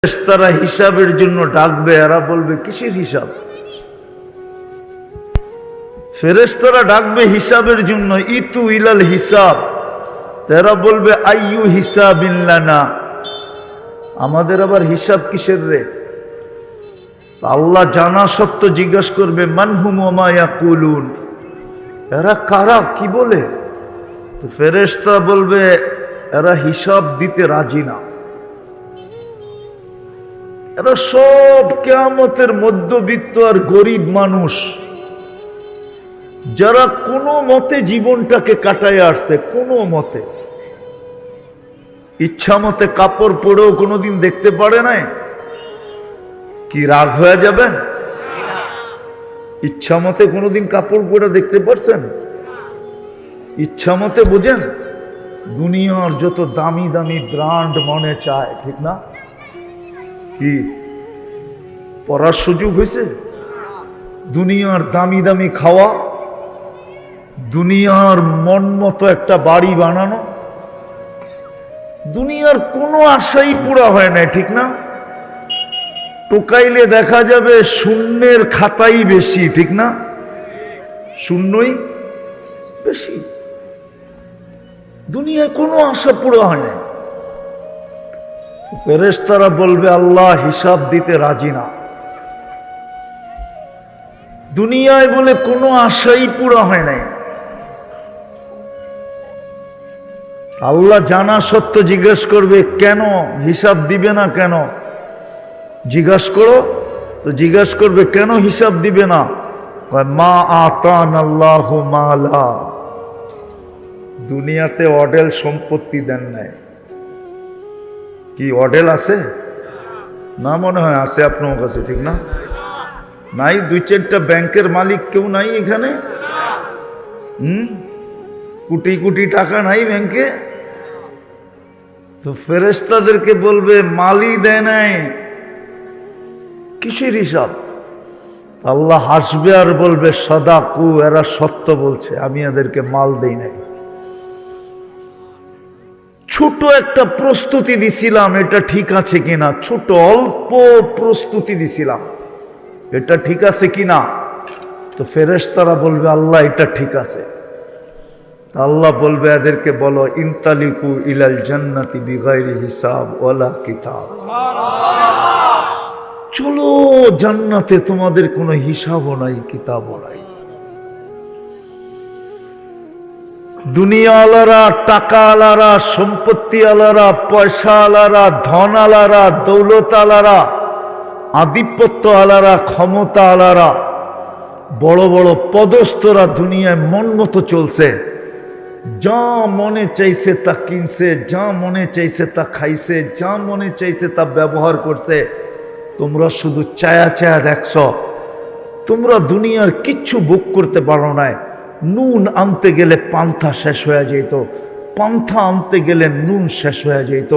ফেরেশতারা হিসাবের জন্য ডাকবে, এরা বলবে কিসের হিসাব? ফেরেশতারা ডাকবে হিসাবের জন্য, ইতু ইলাল হিসাব। এরা বলবে আইয়ু হিসাবিন লানা, আমাদের আবার হিসাব কিসের রে? আল্লাহ জানা সত্য জিজ্ঞাসা করবে মানহুম ওয়া মা ইয়াকুলুন, এরা কারা, কি বলে? তো ফেরেশতা বলবে এরা হিসাব দিতে রাজি না, এরা সব কিয়ামতের মধ্যবিত্ত আর গরিব মানুষ, যারা কোনো মতে জীবনটাকে কাটায় আসছে, কোনো মতে ইচ্ছা মতে কাপড় পরেও কোনোদিন দেখতে পারে নাই। কি রাগ হয়ে যাবেন? ইচ্ছা মতে কোনোদিন কাপড় পরে দেখতে পারছেন? ইচ্ছা মতে বুঝেন, দুনিয়ার যত দামি দামি ব্র্যান্ড মনে চায়, ঠিক না? কি পড়ার সুযোগ হয়েছে? দুনিয়ার দামি দামি খাওয়া, দুনিয়ার মন মতো একটা বাড়ি বানানো, দুনিয়ার কোনো আশাই পুরা হয় না, ঠিক না? টোকাইলে দেখা যাবে শূন্যের খাতাই বেশি, ঠিক না? শূন্যই বেশি, দুনিয়ায় কোনো আশা পুরা হয় না। ফেরেশতারা বলবে আল্লাহ হিসাব দিতে রাজি না, দুনিয়ায় বলে কোনো আশাই পুরা হয় নাই। আল্লাহ জানা সত্য জিজ্ঞেস করবে কেন হিসাব দিবে না, কেন জিজ্ঞাস করো। তো জিজ্ঞাস করবে কেন হিসাব দিবে না? মা আতান আল্লাহু মালা, দুনিয়াতে অডেল সম্পত্তি দেন নাই। কি অডেল আছে না? মনে হয় আছে আপনার কাছে, ঠিক না? নাই, দুই চারটা ব্যাংকের মালিক কেউ নাই এখানে? কোটি কোটি টাকা নাই ব্যাংকে? তো ফেরেশতাদেরকে বলবে মালই দেয় নাই, কিসের হিসাব? আল্লাহ হাসবে আর বলবে সাদাকু, এরা সত্য বলছে, আমি এদেরকে মাল দেই নাই। ছোট একটা প্রস্তুতি দিছিলাম, এটা ঠিক আছে কিনা, ছোট অল্প প্রস্তুতি দিছিলাম, এটা ঠিক আছে কিনা? তো ফেরেশতারা বলবে আল্লাহ এটা ঠিক আছে। আল্লাহ বলবে এদেরকে বলো ইনতালিকু ইলাল জান্নাতি বিগাইরি হিসাব ওয়ালা কিতাব, চলো জান্নাতে, তোমাদের কোনো হিসাবও নাই, কিতাবও নাই। দুনিয়া আলারা, টাকা আলারা, সম্পত্তি আলারা, পয়সা আলারা, ধন আলারা, দৌলত আলারা, আধিপত্য আলারা, ক্ষমতা আলারা, বড় বড় পদস্থরা দুনিয়ায় মন মতো চলছে, যা মনে চাইছে তা কিনছে, যা মনে চাইছে তা খাইছে, যা মনে চাইছে তা ব্যবহার করছে। তোমরা শুধু চায়া চায়া দেখছ, তোমরা দুনিয়ার কিচ্ছু ভোগ করতে পারো না। নুন আনতে গেলে পান্থা শেষ হয়ে যেত, পান্থা আনতে গেলে নুন শেষ হয়ে যেত,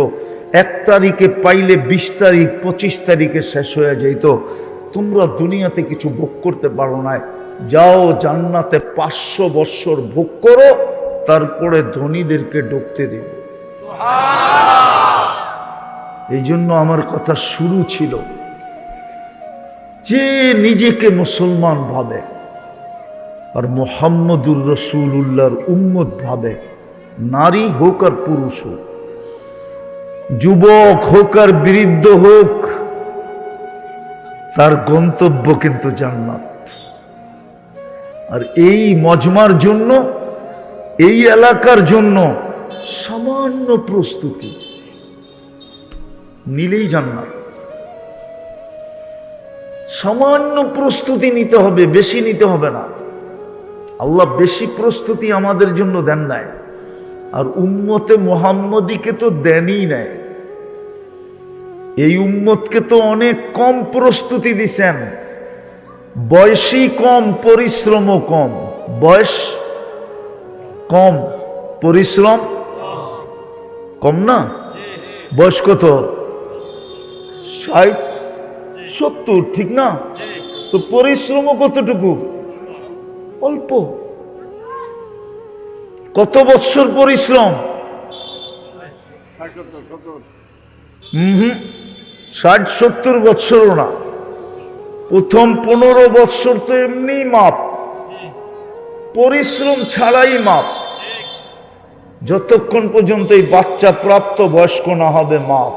1 তারিখে পাইলে 20 তারিখ 25 তারিখে শেষ হয়ে যেত। তোমরা দুনিয়াতে কিছু ভোগ করতে পারো না, যাও জান্নাতে 500 বৎসর ভোগ করো, তারপরে ধনীদেরকে ঢুকতে দেব। এই জন্য আমার কথা শুরু ছিল, যে নিজেকে মুসলমান ভাবে আর মুহাম্মদুর রাসূলুল্লাহর উম্মত ভাবে, নারী হোক আর পুরুষ হোক, যুবক হোক আর বৃদ্ধ হোক, তার গন্তব্য কিন্তু জান্নাত। আর এই মজমার জন্য, এই এলাকার জন্য সামান্য প্রস্তুতি নিলেই জান্নাত। সামান্য প্রস্তুতি নিতে হবে, বেশি নিতে হবে না। আল্লাহ বেশি প্রস্তুতি আমাদের জন্য দেন নাই, আর উম্মতে মুহাম্মদীকে তো দেনই নাই। এই উম্মতকে তো অনেক কম প্রস্তুতি দিছেন, বয়সই কম, পরিশ্রমও কম। বয়স কম, পরিশ্রম কম না? বয়স কত? 60-70, ঠিক না? তো পরিশ্রমও কতটুকু? অল্প। কত বৎসর পরিশ্রম? 60-70 বৎসরও না, প্রথম 15 বৎসর তো এমনি মাপ, পরিশ্রম ছাড়াই মাপ। যতক্ষণ পর্যন্ত এই বাচ্চা প্রাপ্ত বয়স্ক না হবে মাপ।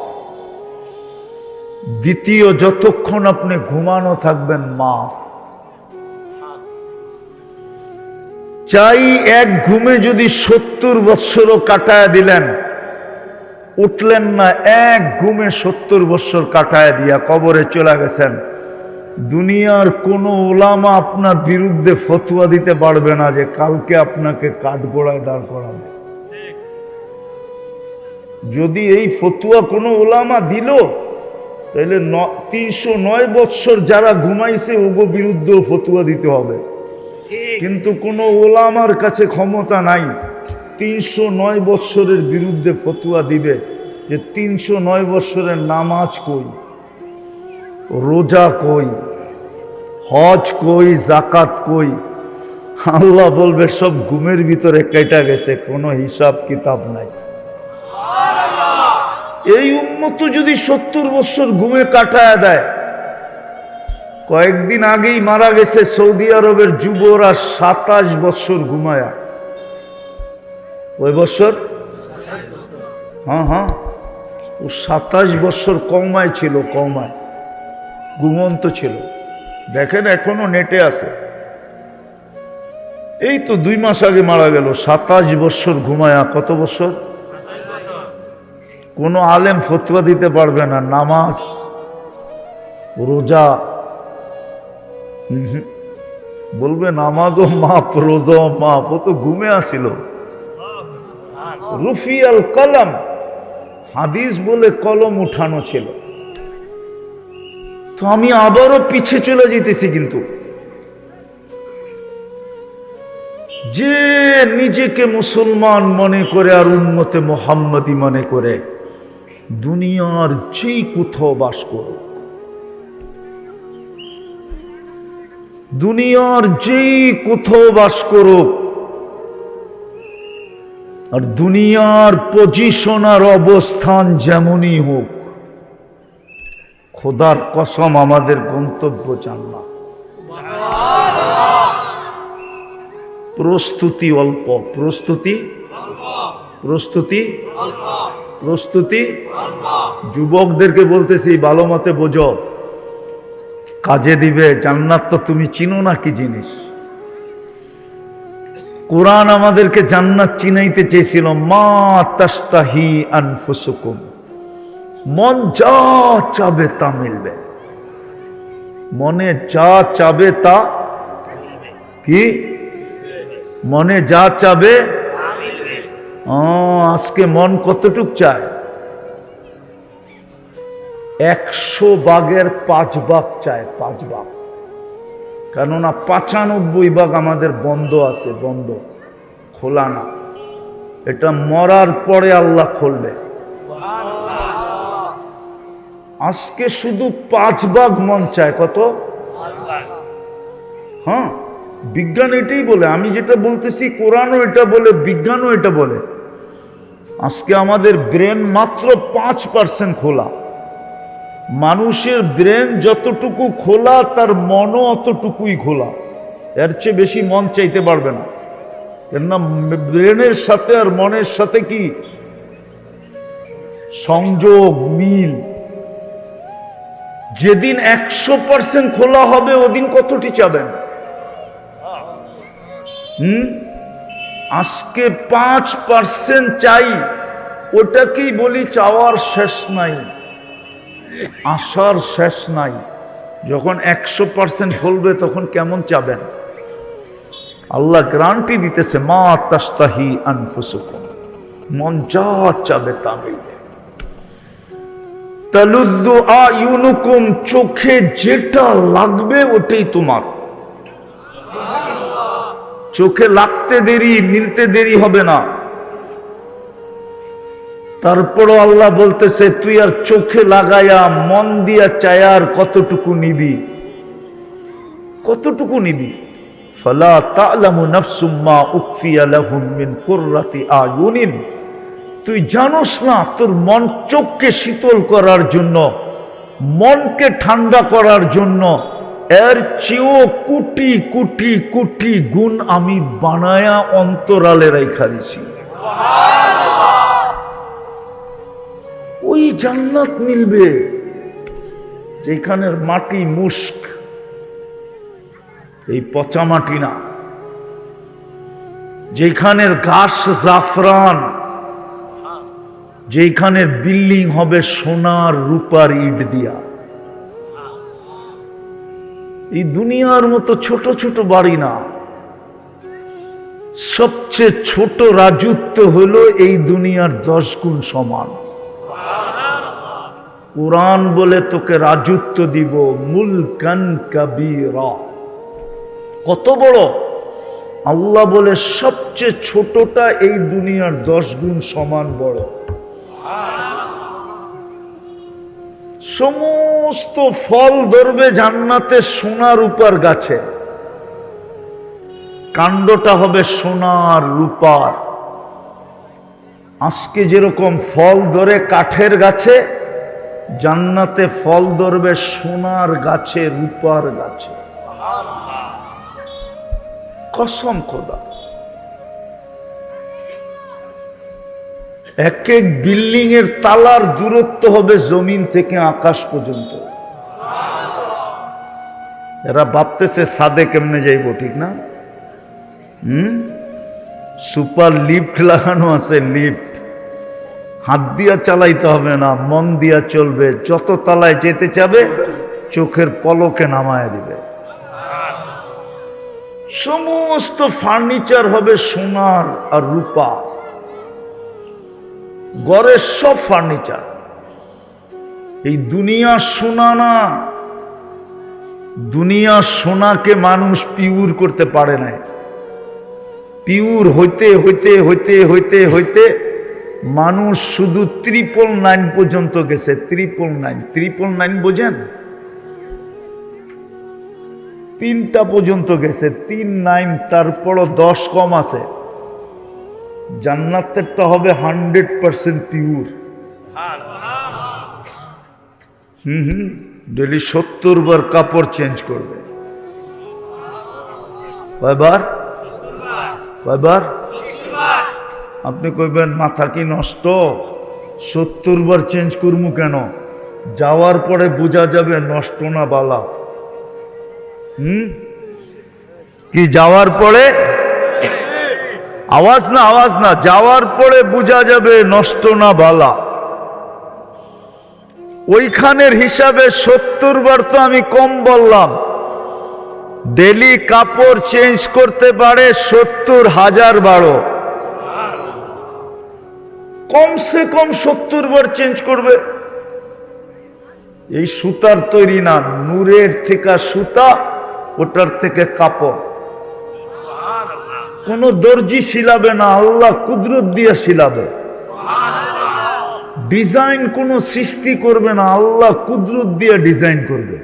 দ্বিতীয়, যতক্ষণ আপনি ঘুমানো থাকবেন মাপ। চাই এক ঘুমে যদি 70 বৎসরও কাটায় দিলেন, উঠলেন না, এক ঘুমে 70 বৎসর কাটায় দিয়া কবরে চলে গেছেন, দুনিয়ার কোন ওলামা আপনার বিরুদ্ধে ফতোয়া দিতে পারবে না যে কালকে আপনাকে কাঠগড়ায় দাঁড় করাবে। যদি এই ফতোয়া কোনো ওলামা দিল, তাহলে 309 বৎসর যারা ঘুমাইছে ওগো বিরুদ্ধেও ফতোয়া দিতে হবে। কিন্তু কোন ওলামার কাছে ক্ষমতা নাই 309 বৎসরের বিরুদ্ধে ফতোয়া দিবে যে 309 বৎসরের নামাজ কই, রোজা কই, হজ কই, জাকাত কই। আল্লাহ বলবে সব ঘুমের ভিতরে কেটে গেছে, কোনো হিসাব কিতাব নাই। এই উম্মত যদি 70 বছর ঘুমে কাটায় দেয়, কয়েকদিন আগেই মারা গেছে সৌদি আরবের যুবরা 27 বছর ঘুমায়া। ওই বছর হ্যাঁ ও 27 বছর কওমায় ছিল, কওমায় ঘুমন্ত ছিল। দেখেন এখনো নেটে আছে, এই তো 2 মাস আগে মারা গেল। 27 বছর ঘুমায়া। কত বছর? কোনো আলেম ফতোয়া দিতে পারবে না নামাজ রোজা, বলবে নামাজও মাপ, রোজাও মাপ। ও তো ঘুমে আসিল। রুফিয়াল কলম, হাদিস বলে কলম উঠানো ছিল। তো আমি আবারও পিছে চলে যেতেছি। কিন্তু যে নিজেকে মুসলমান মনে করে আর উম্মতে মুহাম্মাদি মনে করে, দুনিয়ার যেই কোথাও বাস করুক, দুনিয়ার যেই কোথাও বাস করুক, আর দুনিয়ার পজিশন আর অবস্থান যেমনই হোক, খোদার কসম আমাদের গন্তব্য জান্নাত। প্রস্তুতি অল্প, প্রস্তুতি যুবকদেরকে বলতেছি, ভালো মতে বোঝো, কাজে দিবে। জান্নাত তো তুমি চিনো না কি জিনিস। কোরআন আমাদেরকে জান্নাত চিনাইতে চেয়েছিল, মা তাস্তাহি আনফুসুকুম, মন যা চাবে তা মিলবে। মনে যা চাবে তা কি? মনে যা চাবে। আজকে মন কতটুক চায়? 100 ভাগের 5 ভাগ চায়, 5 ভাগ। কেননা 95 ভাগ আমাদের বন্ধ আছে, বন্ধ, খোলা না। এটা মরার পরে আল্লাহ খুলবে। আজকে শুধু 5 ভাগ মন চায়। কত? হ্যাঁ, বিজ্ঞান এটাই বলে। আমি যেটা বলতেছি কোরআনও এটা বলে, বিজ্ঞানও এটা বলে। আজকে আমাদের ব্রেন মাত্র 5% খোলা। মানুষের ব্রেন যতটুকু খোলা, তার মনও অতটুকুই খোলা। এর চেয়ে বেশি মন চাইতে পারবে না। কেননা ব্রেনের সাথে আর মনের সাথে কি সংযোগ, মিল। যেদিন 100% খোলা হবে, ওদিন কতটি চাবেন? আজকে 5% চাই, ওটাকেই বলি চাওয়ার শেষ নাই, আশার শেষ নাই। যখন 100% খুলবে তখন কেমন চাবেন? আল্লাহ গ্যারান্টি দিতেছে, মা তাস্তাহি আনফুসুকুম, মন যা চাবে তা মিলবে। তালুদ্দু আয়ুনুকুম, চোখে যেটা লাগবে ওটাই তোমার। চোখে লাগতে দেরি, মিলতে দেরি হবে না। তারপরও আল্লাহ বলতেছে, তুই আর চোখে লাগায়া মন দিয়া চায়ার কতটুকু নিবি? কতটুকু নিবি? ফালা তা'লামু নাফসুম মা উখফিয়া লাহুম মিন কুররাতি আয়ুনিন, তুই জানোস না তোর মন চোখকে শীতল করার জন্য মনকে ঠান্ডা করার জন্য এর চেয়েও কোটি কোটি কোটি গুণ আমি বানায়া অন্তরালে রাইখা দিছি। ওই জান্নাত মিলবে যেখানের মাটি মুস্ক, এই পচা মাটি না, যেখানের ঘাস জাফরান, যেখানের বিল্ডিং হবে সোনার রূপার ইট দিয়া। এই দুনিয়ার মতো ছোট ছোট বাড়ি না, সবচেয়ে ছোট রাজত্ব হলো এই দুনিয়ার 10 গুণ সমান। কুরআন বলে তোকে রাজত্ব দিব মুলকান কাবীরা। কত বড়? আল্লাহ বলে সবচেয়ে ছোটটা এই দুনিয়ার 10 গুণ সমান বড়। সমস্ত ফল ধরবে জান্নাতে সোনার রূপার গাছে, কাণ্ডটা হবে সোনার রূপার। আজকে যেরকম ফল ধরে কাঠের গাছে, জান্নাতে ফল ধরবে সোনার গাছে, রূপার গাছে। কসম খোদা। এক এক বিল্ডিং এর তালার দূরত্ব হবে জমিন থেকে আকাশ পর্যন্ত। এরা ভাবতেছে ছাদে কেমনে যাইব, ঠিক না? সুপার লিফট লাগানো আছে, লিফট হাত দিয়া চালাইতে হবে না, মন দিয়া চলবে। যত তলায় যেতে চাবে চোখের পলকে নামায় দিবে। সমস্ত ফার্নিচার হবে সোনার আর রূপা, ঘরের সব ফার্নিচার। এই দুনিয়া সোনা না, দুনিয়া সোনাকে মানুষ পিওর করতে পারে না। পিওর হইতে হইতে হইতে হইতে হইতে মানুষ শুধু 999 পর্যন্ত গেছে। 999 বোঝেন? 3টা পর্যন্ত গেছে, 39। তারপরও 10 কম আছে। জান্নাতেরটা হবে 100% পিওর। ডেলি 70 বার কাপড় চেঞ্জ করবে। কয়বার? কয়বার? আপনি কইবেন মাথা কি নষ্ট, 70 বার চেঞ্জ করবো কেন? যাওয়ার পরে বোঝা যাবে নষ্ট না বালা। কি যাওয়ার পরে? আওয়াজ না, আওয়াজ না। যাওয়ার পরে বোঝা যাবে নষ্ট না বালা। ওইখানের হিসাবে 70 বার তো আমি কম বললাম। ডেলি কাপড় চেঞ্জ করতে পারে 70,000 বারো। কমসে কম 70 বার চেঞ্জ করবে। এই সুতার তৈরি না, নূরের থেকে সুতা, ওটার থেকে কাপড়। কোন দর্জি শিলাবে না, আল্লাহ কুদরত দিয়ে শিলাবে। ডিজাইন কোন সৃষ্টি করবে না, আল্লাহ কুদরত দিয়ে ডিজাইন করবে।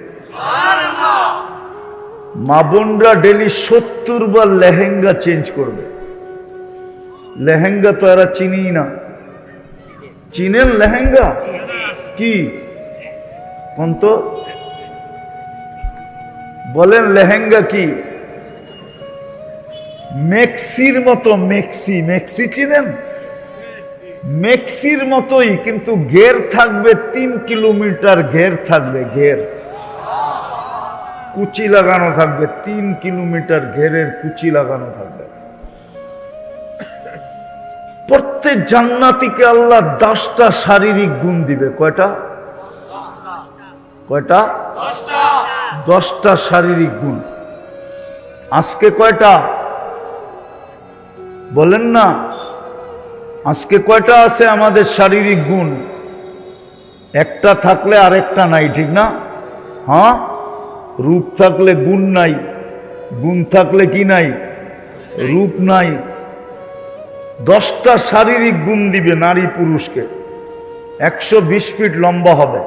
মা বোনরা ডেলি 70 বার লেহেঙ্গা চেঞ্জ করবে। লেহেঙ্গা তো এরা চিনি না। চিনেন লেহেঙ্গা কি? কোন তো বলেন লেহেঙ্গা কি? মেক্সির মতো। মেক্সি, মেক্সি চিনেন? মেক্সির মতোই, কিন্তু ঘের থাকবে 3 কিলোমিটার ঘের থাকবে। ঘের কুচি লাগানো থাকবে, 3 কিলোমিটার ঘেরের কুচি লাগানো থাকবে। প্রত্যেক জান্নাতীকে আল্লাহ 10টা শারীরিক গুণ দিবে। কয়টা? কয়টা? 10টা শারীরিক গুণ। আজকে কয়টা বলেন না? আজকে কয়টা আছে আমাদের শারীরিক গুণ? একটা থাকলে আরেকটা নাই, ঠিক না? হ্যাঁ, রূপ থাকলে গুণ নাই, গুণ থাকলে কি নাই? রূপ নাই। 10টা শারীরিক গুণ দিবে নারী পুরুষকে। 120 ফিট লম্বা হবে।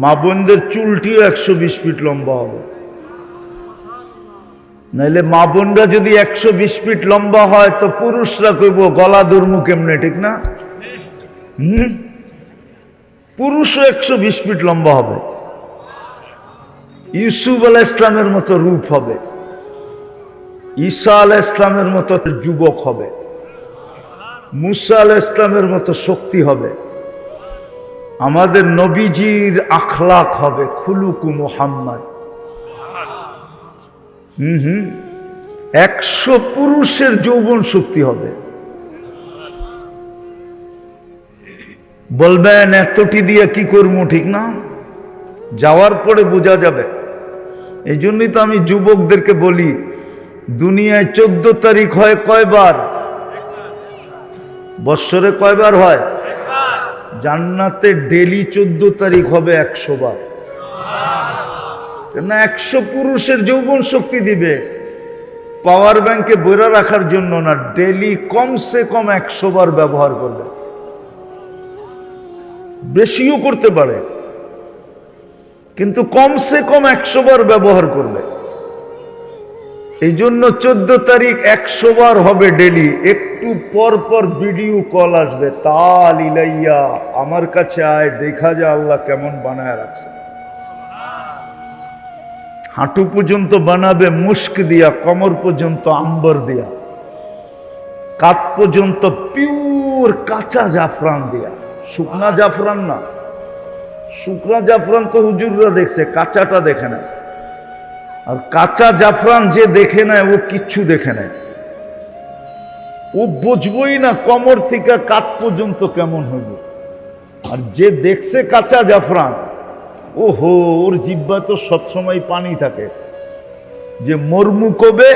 মা বোনদের চুলটিও 120 ফিট লম্বা হবে। নাইলে মা বোনরা যদি 120 ফিট লম্বা হয় তো পুরুষরা কইব গলা ধর্ম কেমনে, ঠিক না? পুরুষও 120 ফিট লম্বা হবে, ইউসুফ আলাইহিস ইসলামের মতো রূপ হবে, ঈসা আলাইহিস ইসলামের মতো যুবক হবে, মুসা আলাইহিস ইসলামের মতো শক্তি হবে, আমাদের নবীজির আখলাক হবে খুলুকু মুহাম্মদ। 100 পুরুষের যৌবন শক্তি হবে। বলবেন এতটি দিয়ে কি করবো, ঠিক না? যাওয়ার পরে বোঝা যাবে। এই জন্যই তো আমি যুবকদেরকে বলি, দুনিয়ায় 14 তারিখ হয় কয়বার? বৎসরে কয়বার হয়? জান্নাতে ডেলি 14 তারিখ হবে 100 বার। কেন? 100 পুরুষের যৌবন শক্তি দিবে, পাওয়ার ব্যাংকে বইরা রাখার জন্য না, ডেলি কমসে কম 100 বার ব্যবহার করবে। বেশিও করতে পারে, কিন্তু কমসে কম 100 বার ব্যবহার করবে। এই জন্য 14 তারিখ 100 বার হবে ডেলি। একটু পর পর ভিডিও কল আসবে, তাল ইলাইয়া, আমার কাছে আয়, দেখা যায় আল্লাহ কেমন বানায় রাখছে। হাঁটু পর্যন্ত বানাবে মুস্ক দিয়া, কোমর পর্যন্ত আম্বর দিয়া, কাত পর্যন্ত পিওর কাঁচা জাফরান দিয়া। শুকনা জাফরান না, শুকনা জাফরান তো হুজুররা দেখছে, কাঁচাটা দেখে না। আর কাঁচা জাফরান যে দেখে নেয় ও কিচ্ছু দেখে নেয়, ও বুঝবই না কোমর থেকে কাত পর্যন্ত কেমন হইব। আর যে দেখছে কাঁচা জাফরান, ওহো, ওর জিহ্বা তো সবসময় পানি থাকে, যে মরমু কবে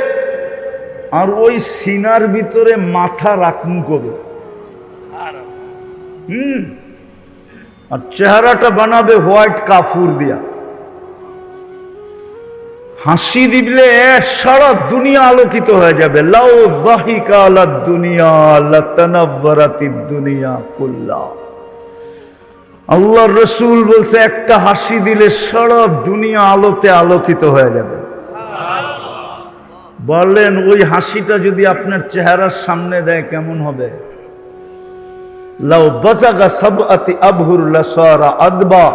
আর ওই সিনার ভিতরে মাথা রাখমু কবে। আর চেহারাটা বানাবে হোয়াইট কাফুর দিয়া। হাসি দিলে সারা দুনিয়া আলোকিত হয়ে যাবে। লাউ যাহিকা আলা দুনিয়া লাতানাওয়ারাতিদ দুনিয়া কুল্লা। আল্লাহর রাসূল বলছে, একটা হাসি দিলে সারা দুনিয়া আলোতে আলোকিত হয়ে যাবে। বললেন ওই হাসিটা যদি আপনার চেহারার সামনে দেয় কেমন হবে? লাউ বাজাগা সাবআতি আবহুর লাসারা আদবা।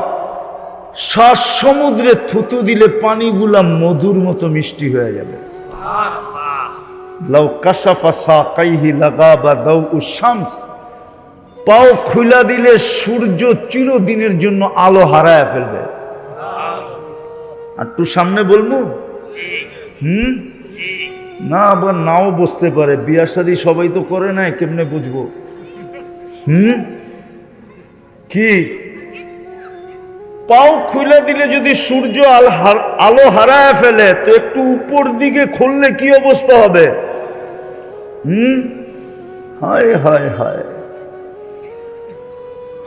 7 সমুদ্রে থুতু দিলে পানিগুলা মধুর মতো মিষ্টি হয়ে যাবে। লাউ কাশাফা সাকাইহি লাগাবা দাউ শামস। পাও খুলা দিলে সূর্য চিরদিনের জন্য আলো হারায় ফেলবে। আর একটু সামনে বলবো? না, আবার নাও বুঝতে পারে, বিয়া শাদী সবাই তো করে নাই, কেমনে বুঝবো? কি পাও খুলে দিলে যদি সূর্য আলো হারায় ফেলে, তো একটু উপর দিকে খুললে কি অবস্থা হবে? হায় হায় হায়,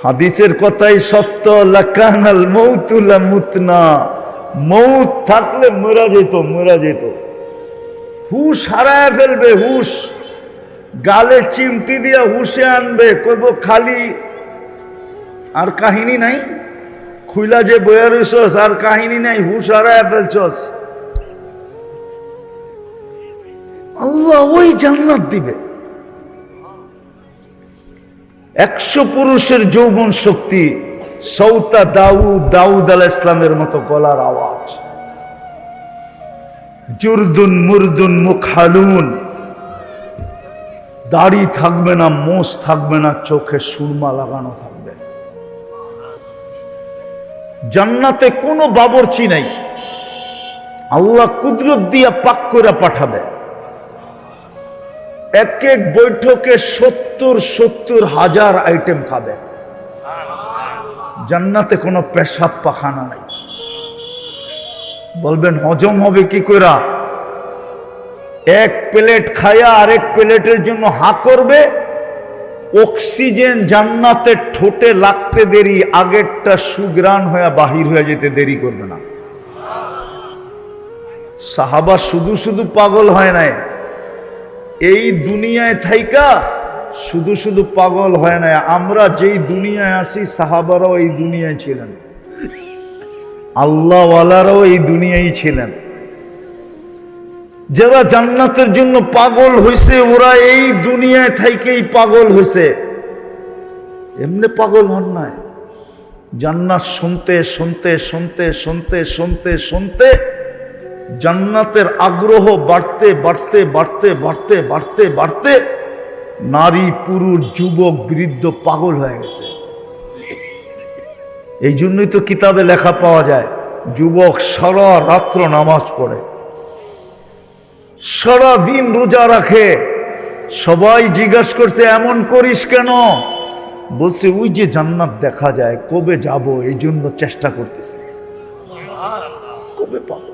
হাদিসের কথাই সত্য। লাকানাল মাউতু লামুতনা। মৌত থাকলে মরা যেত, মরা যেত। হুশ হারায় ফেলবে, হুশ গালে চিমটি দিয়া হুশে আনবে, কইব খালি। আর কাহিনী নাই, খুইলা যে বইয়া রইছস, আর কাহিনী নাই, হুশ হারায় ফেলছস। আল্লাহ ওই জান্নাত দিবে। 100 পুরুষের যৌবন শক্তি, সৌতা দাউদ আলাইহিস ইসলামের মতো গলার আওয়াজ, জুরদুন মুরদুন মুখালুন। দাড়ি থাকবে না, মোষ থাকবে না, চোখে সুরমা লাগানো থাকবে। জান্নাতে কোনো বাবরচি নাই, আল্লাহ কুদরত দিয়া পাক করে পাঠাবে। এক এক বৈঠকে 70 হাজার আইটেম খাবে। জান্নাতে কোনো পেশাব পাখানা নাই। বলবেন হজম হবে কি কইরা? এক প্লেট খায়া আরেক প্লেটের জন্য হা করবে। অক্সিজেন জান্নাতে ঠোঁটে লাগতে দেরি, আগেরটা সুগ্রাণ হয়ে বাহির হয়ে যেতে দেরি করবে না। সাহাবা শুধু শুধু পাগল হয় নাই, এই দুনিয়ায় থাইকা শুধু শুধু পাগল হয় নাই। আমরা যেই দুনিয়ায় আছি, সাহাবারাও এই দুনিয়ায় ছিলেন, আল্লাহওয়ালারাও এই দুনিয়ায় ছিলেন। যারা জান্নাতের জন্য পাগল হইছে, ওরা এই দুনিয়ায় থাইকেই পাগল হইছে, এমনি পাগল হন নাই। জান্নাত শুনতে শুনতে শুনতে শুনতে শুনতে শুনতে জান্নাতের আগ্রহ বাড়তে বাড়তে বাড়তে বাড়তে বাড়তে বাড়তে নারী পুরুষ যুবক বৃদ্ধ পাগল হয়ে গেছে। এই জন্যই তো কিতাবে লেখা পাওয়া যায়, যুবক সারা রাত্র নামাজ পড়ে, সারা দিন রোজা রাখে। সবাই জিজ্ঞাসা করছে এমন করিস কেন? বলছে ওই যে জান্নাত দেখা যায়, কবে যাব এই জন্য চেষ্টা করতেছি, কবে পাবো।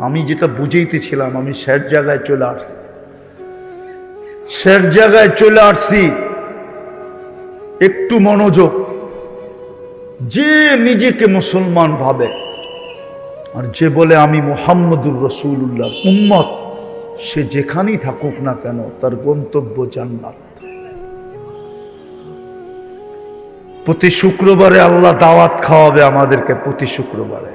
আমি যেটা বুঝাইতেছিলাম, আমি শেষ জায়গায় চলে আসছি, শেষ জায়গায় চলে আসছি। একটু মনোযোগ। যে নিজেকে মুসলমান ভাবে আর যে বলে আমি মুহাম্মদুর রাসূলুল্লাহ উম্মত, সে যেখানেই থাকুক না কেন তার গন্তব্য জান্নাত। প্রতি শুক্রবারে আল্লাহ দাওয়াত খাওয়াবে আমাদেরকে, প্রতি শুক্রবারে।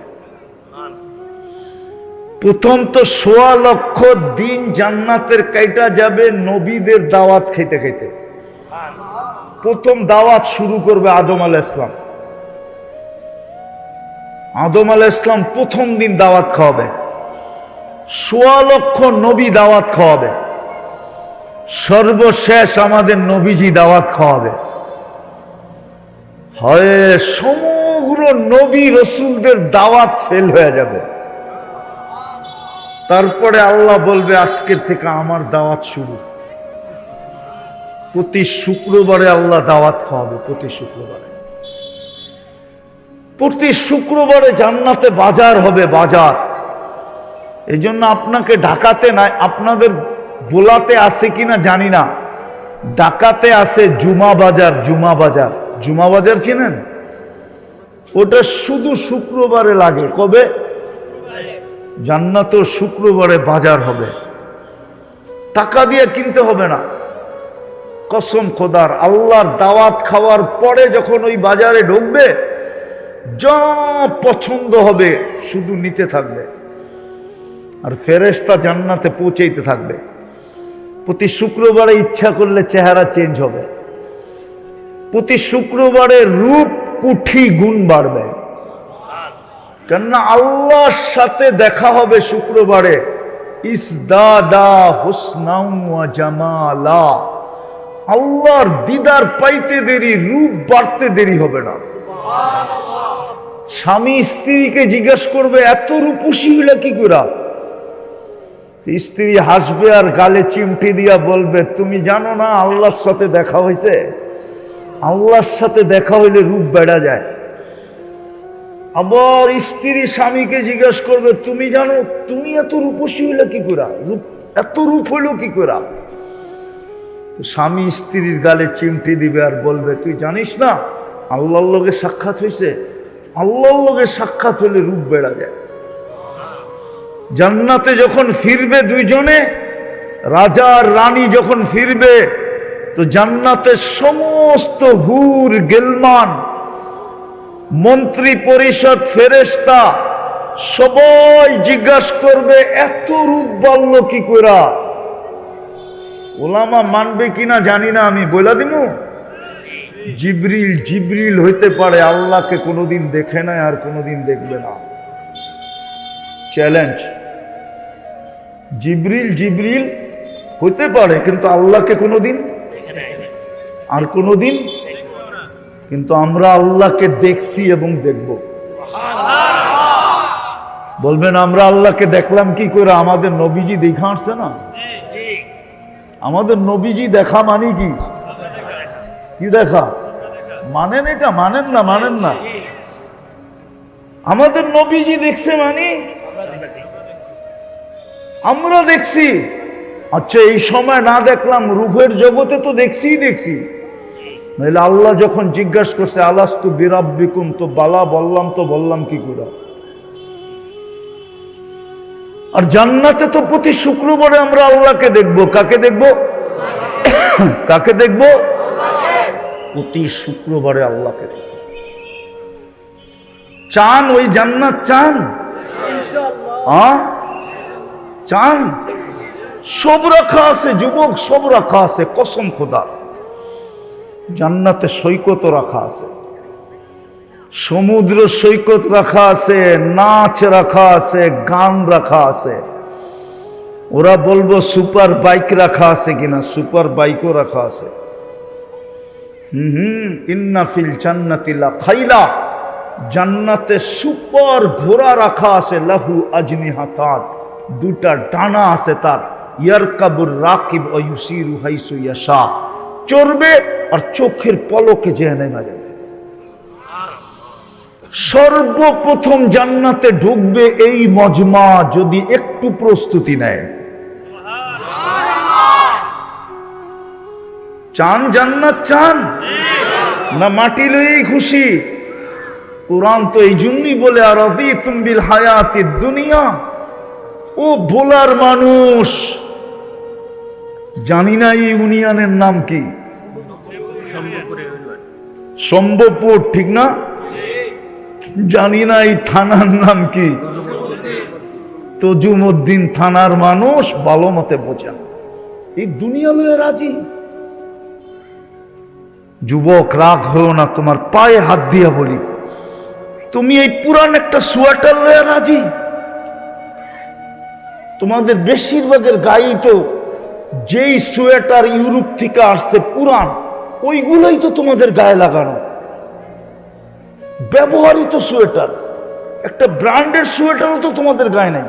প্রথম তো ১৬ লক্ষ দিন জান্নাতের কাইটা যাবে নবীদের দাওয়াত খাইতে খাইতে। প্রথম দাওয়াত শুরু করবে আদম আলাইহিস সালাম। আদম আলাইহিস সালাম প্রথম দিন দাওয়াত খাওয়াবে, ১৬ লক্ষ নবী দাওয়াত খাওয়াবে, সর্বশেষ আমাদের নবীজি দাওয়াত খাওয়াবে। হয় সমগ্র নবী রসুলদের দাওয়াত ফেল হয়ে যাবে। তারপরে আল্লাহ বলবে আজকের থেকে আমার দাওয়াত শুরু। প্রতি শুক্রবারে আল্লাহ দাওয়াত খাওয়াবে, প্রতি শুক্রবারে। প্রতি শুক্রবারে জান্নাতে বাজার হবে, বাজার। এই জন্য আপনাকে ঢাকাতে নাই, আপনাদের বোলাতে আছে কিনা জানি না, ঢাকাতে আছে জুমা বাজার। জুমা বাজার, জুমা বাজার চিনেন? ওটা শুধু শুক্রবারে লাগে। কবে? জান্নাতেও শুক্রবারে বাজার হবে, টাকা দিয়ে কিনতে হবে না। কসম খোদার, আল্লাহর দাওয়াত খাওয়ার পরে যখন ওই বাজারে ঢুকবে, যা পছন্দ হবে শুধু নিতে থাকবে, আর ফেরেশতা জান্নাতে পৌঁছাইতে থাকবে। প্রতি শুক্রবারে ইচ্ছা করলে চেহারা চেঞ্জ হবে, প্রতি শুক্রবারে রূপ কুঠি গুণ বাড়বে। কেননা আল্লাহর সাথে দেখা হবে শুক্রবারে। ইসদাদা হুসনাও ওয়া জামালা, আল্লাহর দিদার পাইতে দেরি, রূপ বাড়তে দেরি হবে না। স্বামী স্ত্রীকে জিজ্ঞেস করবে এত রূপসী হইলা কি করে? স্ত্রী হাসবে আর গালে চিমটি দিয়া বলবে তুমি জানো না আল্লাহর সাথে দেখা হয়েছে? আল্লাহর সাথে দেখা হইলে রূপ বেড়া যায়। আবার স্ত্রী স্বামীকে জিজ্ঞেস করবে তুমি জানো তুমি এত রূপসী হইলে কি করে, এত রূপ হইল কি করে? স্বামী স্ত্রীর গালে চিমটি দিবে আর বলবে তুই জানিস না আল্লাহর লগে সাক্ষাৎ হয়েছে? আল্লাহর লগে সাক্ষাৎ হলে রূপ বেড়া যায়। জান্নাতে যখন ফিরবে দুইজনে, রাজা আর রানী যখন ফিরবে, তো জান্নাতের সমস্ত হুর গেলমান, মন্ত্রী পরিষদ, ফেরেশতা সবাই জিজ্ঞাসা করবে এত রূপ বাড়ল কি করে? ওলামা মানবে কিনা জানি না, আমি বলে দিব। জিবরিল হইতে পারে আল্লাহকে কোনোদিন দেখে নাই আর কোনোদিন দেখবে না। চ্যালেঞ্জ। জিবরিল হইতে পারে কিন্তু আল্লাহকে কোনোদিন আর কোনোদিন, কিন্তু আমরা আল্লাহকে দেখছি এবং দেখব। বলবেন আমরা আল্লাহকে দেখলাম কি করে? আমাদের নবীজি দেখা আসছে না? আমাদের নবীজি দেখা মানে কি? কি দেখা মানেন? এটা মানেন না, মানেন না। আমাদের নবীজি দেখছে মানে আমরা দেখছি। আচ্ছা এই সময় না দেখলাম, রূহের জগতে তো দেখছি। নাহলে আল্লাহ যখন জিজ্ঞাসা করছে আলাস্তু বিরাব্বিকুম, তো বালা বললাম কি করে? আর জান্নাতে তো প্রতি শুক্রবারে আমরা আল্লাহকে দেখব। কাকে দেখব? কাকে দেখব? প্রতি শুক্রবারে আল্লাহকে দেখব। চান ওই জান্নাত? চান? চান? সব রাখা আছে যুবক, সব রাখা আছে। কসম খোদা, জান্নাতে সৈকত রাখা আছে। সমুদ্র সৈকত রাখা আছে, নাচ রাখা আছে, গান রাখা আছে। ওরা বলবো সুপার বাইক রাখা আছে কিনা, সুপার বাইকও রাখা আছে। ইন্না ফিল জান্নাতি লা খাইলা, জান্নাতে সুপার ঘোড়া রাখা আছে, লাহু আজনিহাতান, দুটা ডানা আছে তার, ইয়ারকাবুর রাকিব ওয়া ইউসিরু হাইসু ইয়াশা, চড়বে আর চোখের পলকে যে নেমে যাবে। সর্বপ্রথম জান্নাতে ঢুকবে এই মজমা যদি একটু প্রস্তুতি নেয়। চান জান্নাত চান না মাটি লইই খুশি? কুরআন তো এই জন্যই বলে আর রাদিতুম বিল হায়াতিদ দুনিয়া। ও ভোলার মানুষ, জানি না এই ইউনিয়নের নাম কি? সম্ভবপুর, ঠিক না? জানি না এই থানার নাম কি? তজুমউদ্দিন থানার মানুষ ভালো মতে বোঝেন, এই দুনিয়া লয়ে রাজি। যুবক রাগ হও না, তোমার পায়ে হাত দিয়া বলি, তুমি এই পুরান একটা সোয়েটার লয়ে রাজি? তোমাদের বেশিরভাগের গায়ে তো যেই সোয়েটার ইউরোপ থেকে আসছে পুরান, ওইগুলোই তো তোমাদের গায়ে লাগানো, ব্যবহৃত সোয়েটার। একটা ব্র্যান্ডের সোয়েটারও তো তোমাদের গায়ে নাই,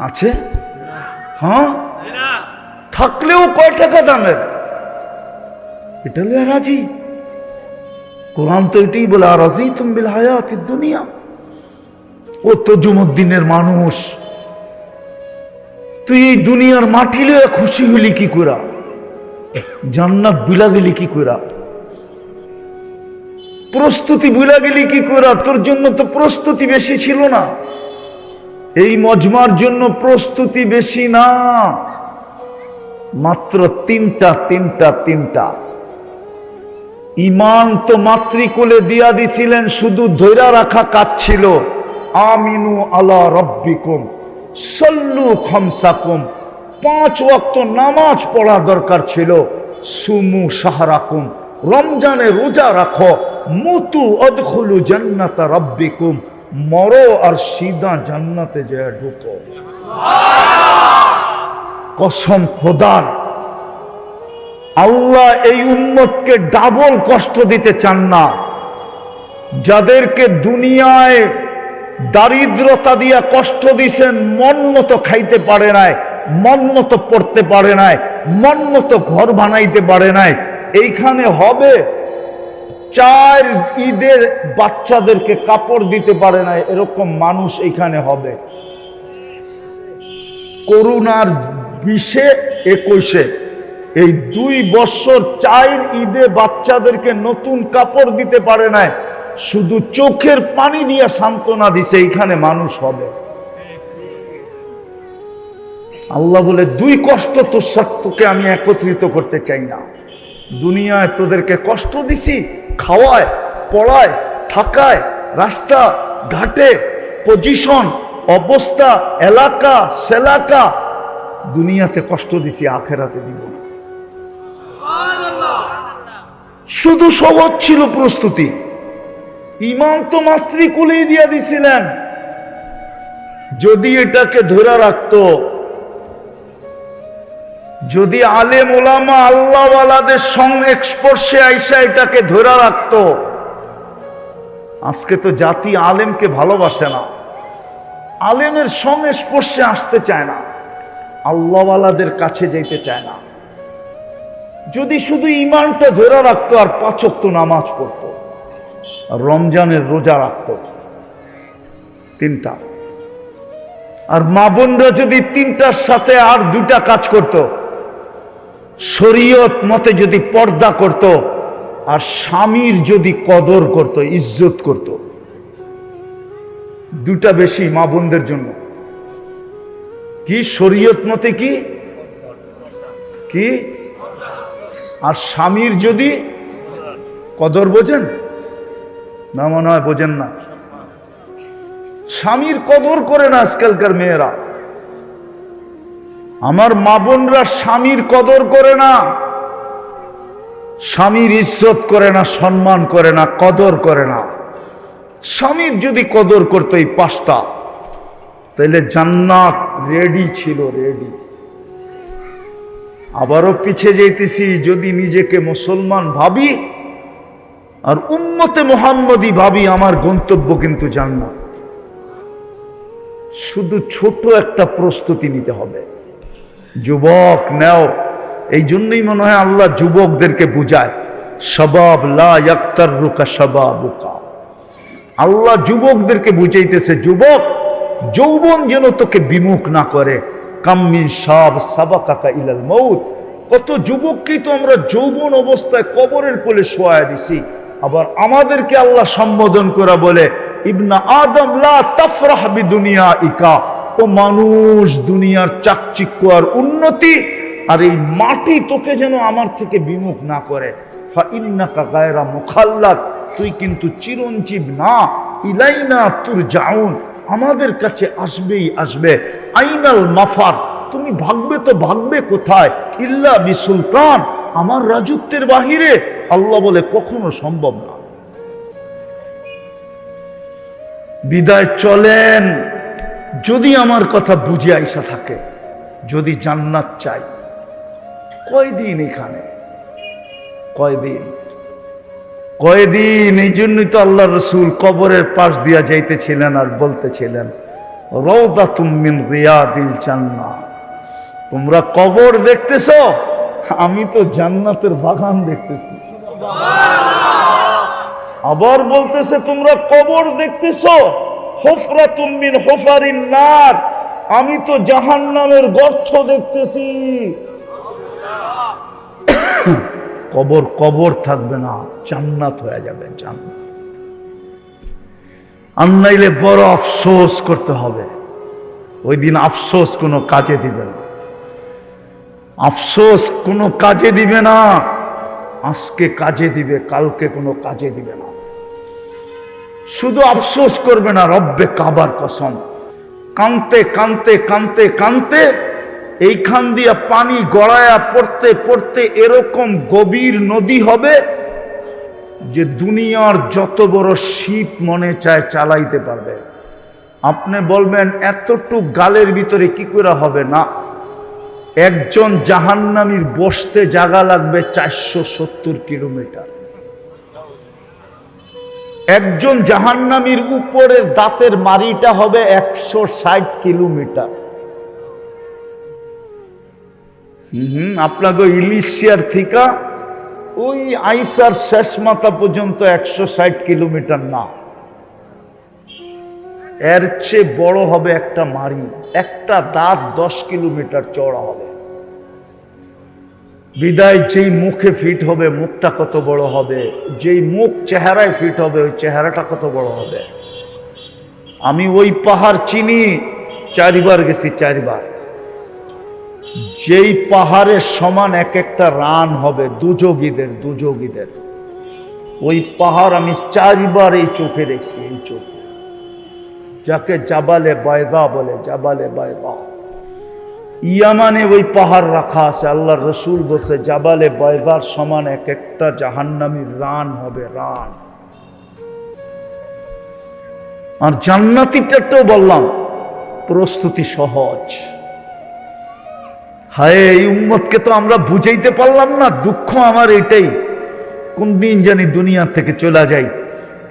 আছে? হ্যাঁ, থাকলেও কয় টাকা দামের? এটা লইয়া রাজি? কোরআন তো এটাই বলে, আর রাযীতুম বিল হায়াতিদ দুনিয়া। ও তজুমউদ্দিনের মানুষ, তুই এই দুনিয়ার মাটি লইয়া খুশি হইলি কি কইরা? জান্নাত বুলা গেলি কি কইরা? প্রস্তুতি বুলা গেলি কি কইরা? তোর জন্য তো প্রস্তুতি বেশি ছিল না, এই মজমার জন্য প্রস্তুতি বেশি না, মাত্র তিনটা। ইমান তো মাতৃকুলে দিয়া দিছিলেন, শুধু ধৈরা রাখা কাজ ছিল। আমিনু আলা রব্বিকুম সাল্লু খামসাকুম, 5 ওয়াক্ত নামাজ পড়া দরকার ছিল। সুমু শাহরাকুম, রমজানে রোজা রাখো। মুতু আদখুলু জান্নাতা রব্বিকুম, মরো আর সিধা জান্নাতে যায় ঢুকো। কসম খোদার, আল্লাহ এই উম্মতকে ডাবল কষ্ট দিতে চান না। যাদেরকে দুনিয়ায় দারিদ্রতা দিয়া কষ্ট দিছেন, মন মতো খাইতে পারে নাই, মন মতো পড়তে পারে নাই, মন মতো ঘর বানাইতে পারে নাই, এইখানে হবে 4 ঈদের বাচ্চাদেরকে কাপড় দিতে পারে নাই, এরকম মানুষ এইখানে হবে। করোনার 20-21 এই 2 বছর 4 ঈদে বাচ্চাদেরকে নতুন কাপড় দিতে পারে নাই, শুধু চোখের পানি দিয়ে সান্ত্বনা দিছে, এইখানে মানুষ হবে। আল্লাহ বলে 2 কষ্ট তোকে আমি একত্রিত করতে চাই না। দুনিয়ায় তোদেরকে কষ্ট দিছি, খাওয়ায়, পড়ায়, থাকায়, রাস্তা ঘাটে, পজিশন, অবস্থা, এলাকা সেলাকা, দুনিয়াতে কষ্ট দিছি, আখেরাতে দিব না। শুধু সহজ ছিল প্রস্তুতি। ইমান তো মাতৃকুলেই দিয়া দিছিলেন। যদি এটাকে ধরে রাখতো, যদি আলেম ওলামা আল্লাহওয়ালাদের সঙ্গে স্পর্শে আইসা এটাকে ধরে রাখতো, আজকে তো জাতি আলেমকে ভালোবাসে না, আলেমের সঙ্গে স্পর্শে আসতে চায় না, আল্লাহওয়ালাদের কাছে যেতে চায় না। যদি শুধু ইমানটা ধরে রাখতো আর 5 ওয়াক্ত নামাজ পড়তো আর রমজানের রোজা রাখতো, 3টা, আর মা বোনরা যদি 3টার সাথে আর 2টা কাজ করত, শরীয়ত মতে যদি পর্দা করত, আর স্বামীর যদি কদর করত, ইজ্জত করত, 2টা বেশি মা বোনদের জন্য। কি শরীয়ত মতে কি কি? আর স্বামীর যদি কদর, বোঝেন না? মনে হয় বোঝেন না। স্বামীর কদর করে না আজকালকার মেয়েরা। আমার মা বোনরা স্বামীর কদর করে না। স্বামীর ইজ্জত করে না, সম্মান করে না, কদর করে না। স্বামীর যদি কদর করতো এই পাঁচটা, তাহলে জান্নাত রেডি ছিল, রেডি। আবারও পিছে যাইতেছি, যদি নিজেকে মুসলমান ভাবি আর উম্মতে মুহাম্মদী ভাবি, আমার গন্তব্য কিন্তু জান্নাত। শুধু ছোট একটা প্রস্তুতি নিতে হবে। যুবক নেও, এই জন্যই মনে হয় আল্লাহ যুবকদেরকে বুঝায়, শাবাব লা ইয়াক্তাররুকা শাবাবুকা। আল্লাহ যুবকদেরকে বুঝাইতেছে, যুবক, যৌবন যেন তোকে বিমুখ না করে। কাম্মিন শাব সাবাকাকা ইলাল মউত। কত যুবককেই তো আমরা যৌবন অবস্থায় কবরের কোলে শোয়া দিছি। আবার আমাদেরকে আল্লাহ সম্বোধন করা বলে, ইবনা আদম লা তাফরাহ বিদুনিয়াইকা। ও মানুষ, দুনিয়ার চাকচিক্য আর উন্নতি আর এই মাটি তোকে যেন আমার থেকে বিমুখ না করে। ফা ইন্নাকা গায়রা মুখাল্লাদ। তুই কিন্তু চিরঞ্জীব না। ইলাইনা তুরজাউন। আমাদের কাছে আসবেই আসবে। আইনাল মাফার। তুমি ভাগবে তো ভাগবে কোথায়? ইল্লা বিসুলতান। আমার রাজত্বের বাহিরে। আল্লাহ বলে কখনো সম্ভব না। বিদায় চলেন, যদি আমার কথা বুঝে আইসা থাকে, যদি জান্নাত চাই। কয়দিন এখানে, কয়দিন, কয়দিন? এই জন্যই তো আল্লাহ রসুল কবরের পাশ দিয়া যাইতেছিলেন আর বলতেছিলেন, রাউদাতুম মিন রিয়াদিল জান্নাহ। তোমরা কবর দেখতেছ, আমি তো জান্নাতের বাগান দেখতেছি। আবার বলতেছে, তোমরা কবর দেখতেছ, হুফরাতুম মিন হুফারিন নার। আমি তো জাহান্নামের গর্ত দেখতেছি। কবর কবর থাকবে না, জান্নাত হয়ে যাবে, জান্নাত। আর নাইলে বড় আফসোস করতে হবে। ওই দিন আফসোস কোনো কাজে দিবে না, আফসোস কোনো কাজে দিবে না। আজকে কাজে দিবে, কালকে কোনো কাজে দিবে না। শুধু আফসোস করবে না, রব্বে কাবার কসম, কানতে কানতে কানতে কানতে এইখান দিয়া পানি গড়ায়া পড়তে পড়তে এরকম গভীর নদী হবে যে দুনিয়ার যত বড় শিপ মনে চায় চালাইতে পারবে। আপনি বলবেন এতটুক গালের ভিতরে কি করে হবে? না, একজন জাহান্নামীর বসতে জায়গা লাগবে 470 কিলোমিটার। একজন জাহান্নামীর উপরের দাঁতের মারিটা হবে 160 কিলোমিটার। আপনাকে ইলিশিয়ার থিকা ওই আইসার শেষ মাথা পর্যন্ত 160 কিলোমিটার না, এর চেয়ে বড় হবে একটা মারি। একটা দাঁত 10 কিলোমিটার চওড়া হবে। বিদায় যেই মুখে ফিট হবে, মুখটা কত বড় হবে। যেই মুখ চেহারায় ফিট হবে, ওই চেহারাটা কত বড় হবে। আমি ওই পাহাড় চিনি, 4 বার গেছি, 4 বার। যেই পাহাড়ের সমান এক একটা রান হবে দুযোগীদের, দুযোগীদের। ওই পাহাড় আমি 4 বার এই চোখে দেখছি, এই চোখে, যাকে জাবালে বায়দা বলে, জাবালে বায়দা। ইয়ামানে ওই পাহাড় রাখা আছে। আল্লাহর রসুল বসে, জাবালে বায়দার সমান এক একটা জাহান্নামীর রান হবে, রান। আর জান্নাতীটাও বললাম, প্রস্তুতি সহজ। হায়, এই উম্মতকে তো আমরা বুঝাইতে পারলাম না। দুঃখ আমার এটাই, কোন দিন জানি দুনিয়া থেকে চলে যাই,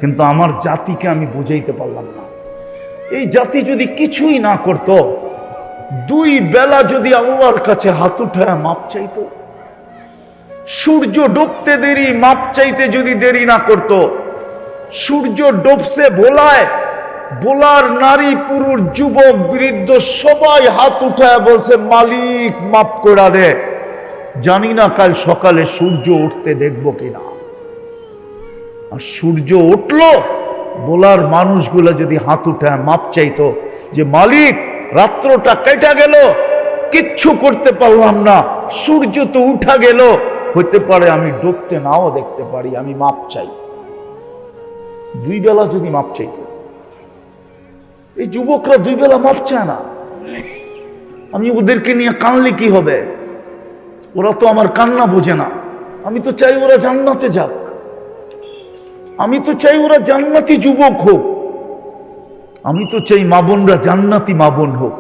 কিন্তু আমার জাতিকে আমি বুঝাইতে পারলাম না। এই জাতি যদি কিছুই না করত, 2 বেলা যদি আল্লাহর কাছে হাত উঠায় মাপ চাইতো, সূর্য ডুবতে দেরি, মাপ চাইতে যদি দেরি না করত, সূর্য ডুবছে ভোলায়, বোলার নারী পুরুষ যুবক বৃদ্ধ সবাই হাত উঠায় বলছে, মালিক মাফ করে দে। জানি না কাল সকালে সূর্য উঠতে দেখবো কিনা। আর সূর্য উঠলো, বোলার মানুষগুলো যদি হাত উঠায় মাপ চাইতো যে মালিক রাত্রটা কেটে গেল, কিচ্ছু করতে পারলাম না, সূর্য তো উঠা গেল, হতে পারে আমি ডুবতে নাও দেখতে পারি, আমি মাপ চাই। 2 বেলা যদি মাপ চাইতো। এই যুবকরা 2 বেলা মাপ চায় না। আমি ওদেরকে নিয়ে কানলে কি হবে? ওরা তো আমার কান্না বোঝে না। আমি তো চাই ওরা জান্নাতে যাক, আমি তো চাই ওরা জান্নাতি যুবক হোক, আমি তো চাই মা বোনরা জান্নাতি মা বোন হোক,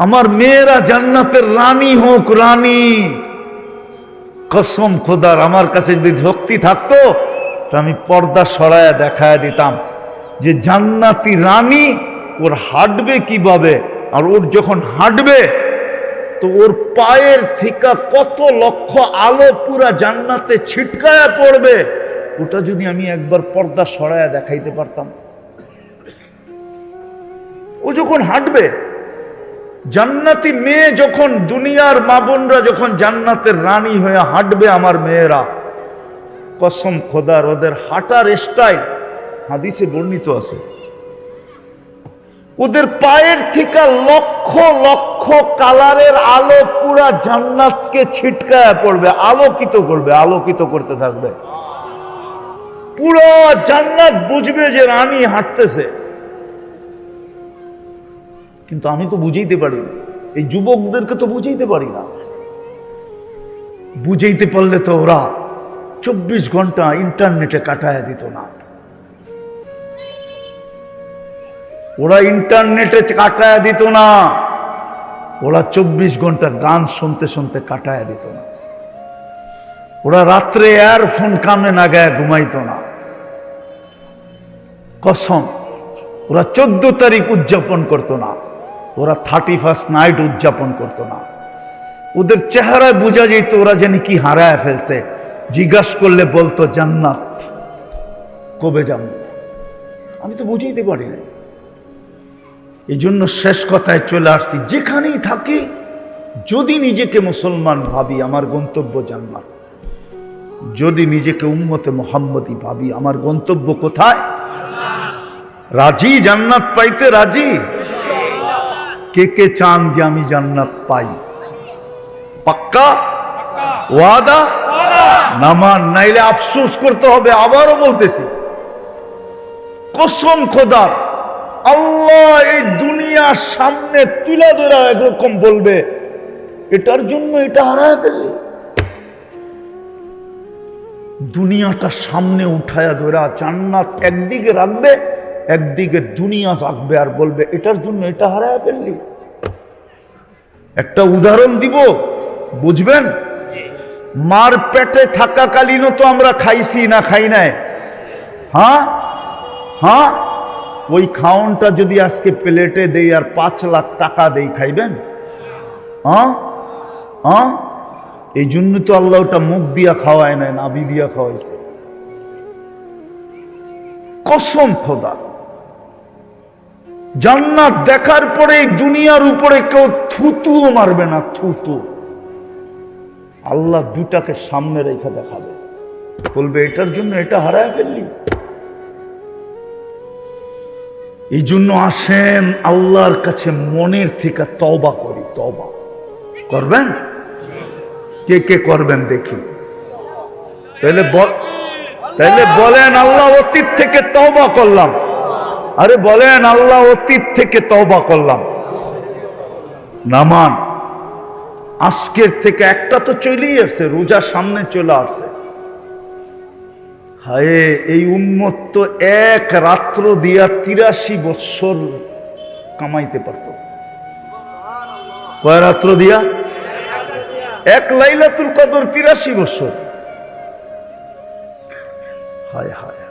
আমার মেয়েরা জান্নাতের রানী হোক, রানী। কসম খোদার, আমার কাছে যদি শক্তি থাকতো তো আমি পর্দা সরায়া দেখায় দিতাম যে জান্নাতি রানী ওর হাঁটবে কিভাবে, আর ওর যখন হাঁটবে তো ওর পায়ের থেকে কত লক্ষ আলো পুরা জান্নাতে ছিটকায়া পড়বে, ওটা যদি আমি একবার পর্দা সরায়া দেখাইতে পারতাম। ও যখন হাঁটবে, জান্নাতি মেয়ে যখন, দুনিয়ার মা বোনরা যখন জান্নাতের রানী হয়ে হাঁটবে, আমার মেয়েরা, কসম খোদার ওদের হাঁটার স্টাইল হাদিসে বর্ণিত আছে, ওদের পায়ের থেকে লক্ষ লক্ষ কালারের আলো পুরা জান্নাতকে ছিটকায়া পড়বে, আলোকিত করবে, আলোকিত করতে থাকবে। পুরো জান্নাত বুঝবে যে রানী হাঁটতেছে। কিন্তু আমি তো বুঝাইতে পারি না, এই যুবকদেরকে তো বুঝাইতে পারি না। বুঝাইতে পারলে তো ওরা 24 ঘন্টা ইন্টারনেটে কাটায় দিত না, ওরা ইন্টারনেটে কাটায় দিত না, ওরা 24 ঘন্টা গান শুনতে শুনতে কাটায় দিত না, ওরা রাত্রে ইয়ারফোন কানে না গায়ে ঘুমাইতো না। কসম, ওরা 14 তারিখ উদযাপন করতো না, ওরা 31st নাইট উদযাপন করতো না। ওদের চেহারায় বোঝা যেত ওরা জানি কি হারায় ফেলছে। জিজ্ঞাসা করলে বলতো জান্নাত কবে যাব। আমি তো বুঝাইতে পারি না। এই জন্য শেষ কথায় চলে আসছি, যেখানেই থাকি যদি নিজেকে মুসলমান ভাবি, আমার গন্তব্য জান্নাত। যদি নিজেকে উম্মতে মুহাম্মদী ভাবি, আমার গন্তব্য কোথায়? রাজি জান্নাত পাইতে? রাজি? কে কে চান যে আমি জান্নাত পাই? পাক্কা ওয়াদা? নামান, নাইলে আফসোস করতে হবে। আবারও বলতেছি, কসম খোদার, আল্লাহ এই দুনিয়ার সামনে তুলে ধরা এরকম বলবে, এটার জন্য এটা হারায় ফেললি। দুনিয়াটা সামনে উঠায়া ধরা জান্নাত একদিকে রাখবে, একদিকে দুনিয়া রাখবে, আর বলবে এটার জন্য এটা হারায় ফেললি। একটা উদাহরণ দিব, বুঝবেন। মার পেটে থাকাকালীনও তো আমরা খাইছি না খাই নাই? হ্যাঁ হ্যাঁ, ওই খাওনটা যদি আজকে প্লেটে দেই আর 5 লাখ টাকা দেই, খাইবেন? হ্যাঁ হ্যাঁ, এই জন্য তো আল্লাহ ওটা মুখ দিয়া খাওয়ায় নাই, নাভি দিয়া খাওয়াইছে। কসম খোদা, জান্নাত দেখার পরে দুনিয়ার উপরে কেউ থুতুও মারবে না, থুতু। আল্লাহ দুটাকে সামনে রেখে দেখাবে, বলবে এটার জন্য এটা হারায় ফেললি। এই জন্য আসেন আল্লাহর কাছে মনের থেকে তওবা করি। তওবা করবেন? কে কে করবেন দেখি? তাহলে বলেন আল্লাহ অতীত থেকে তওবা করলাম। আরে বলেন আল্লাহ অতীত থেকে তওবা করলাম। নামান, আজকের থেকে একটা তো চলেই আসছে, রোজা সামনে চলে আসছে। হায়, এই উম্মত তো এক রাত্র দিয়া 83 বছর কামাইতে পারত। কয় রাত্র দিয়া? এক লাইলাতুল কদর 83 বছর। হায় হায়,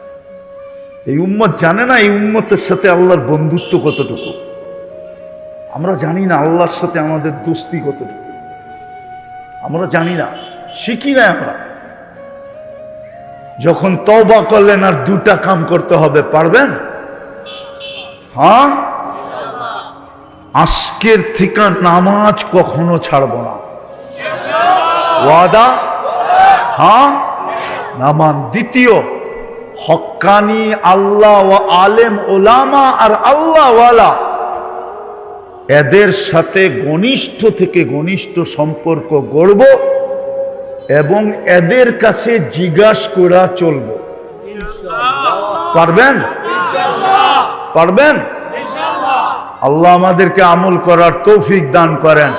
এই উম্মত জানে না এই উম্মতের সাথে আল্লাহর বন্ধুত্ব কতটুকু। আমরা জানি না আল্লাহর সাথে আমাদের দোস্তি কতটুকু, আমরা জানি না, শিখি না আমরা। যখন তওবা করলেন আর 2টা কাম করতে হবে, পারবেন? হ্যাঁ, আজকের থেকে নামাজ কখনো ছাড়বো না, ওয়াদা? হ্যাঁ, নামান। দ্বিতীয়, হক্কানি আল্লাহ ও আলেম ওলামা আর আল্লাহ ওয়ালা, এদের সাথে ঘনিষ্ঠ থেকে ঘনিষ্ঠ সম্পর্ক গড়ব এবং এদের কাছে জিজ্ঞাসা করা চলব। পারবেন? পারবেন? আল্লাহ আমাদেরকে আমল করার তৌফিক দান করেন।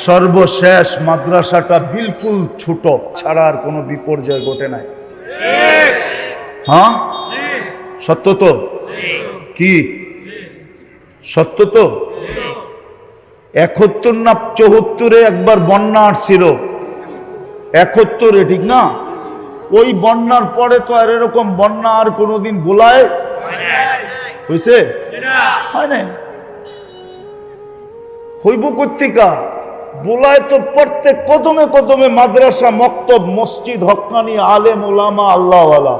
সর্বশেষ মাদ্রাসাটা বিলকুল ছোট ছাড়া আর কোনো বিপর্যয় ঘটে নাই। হ্যাঁ, সত্য তো? কি সত্য তো? 71 না 74-এ একবার বন্যা আসছিল, 71-এ, ঠিক না? ওই বন্যার পরে তো আর এরকম বন্যা আর কোনোদিন গোলায় হয়েছে? হয় না। হইব কর্তিকা বোলায় তো প্রত্যেক কদমে কদমে মাদ্রাসা, মক্তব, মসজিদ, হক্কানি, আলেম, ওলামা, আল্লাহওয়ালা।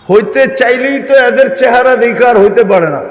হইতে চাইলেই তো এদের চেহারা দেখার হইতে পারে না।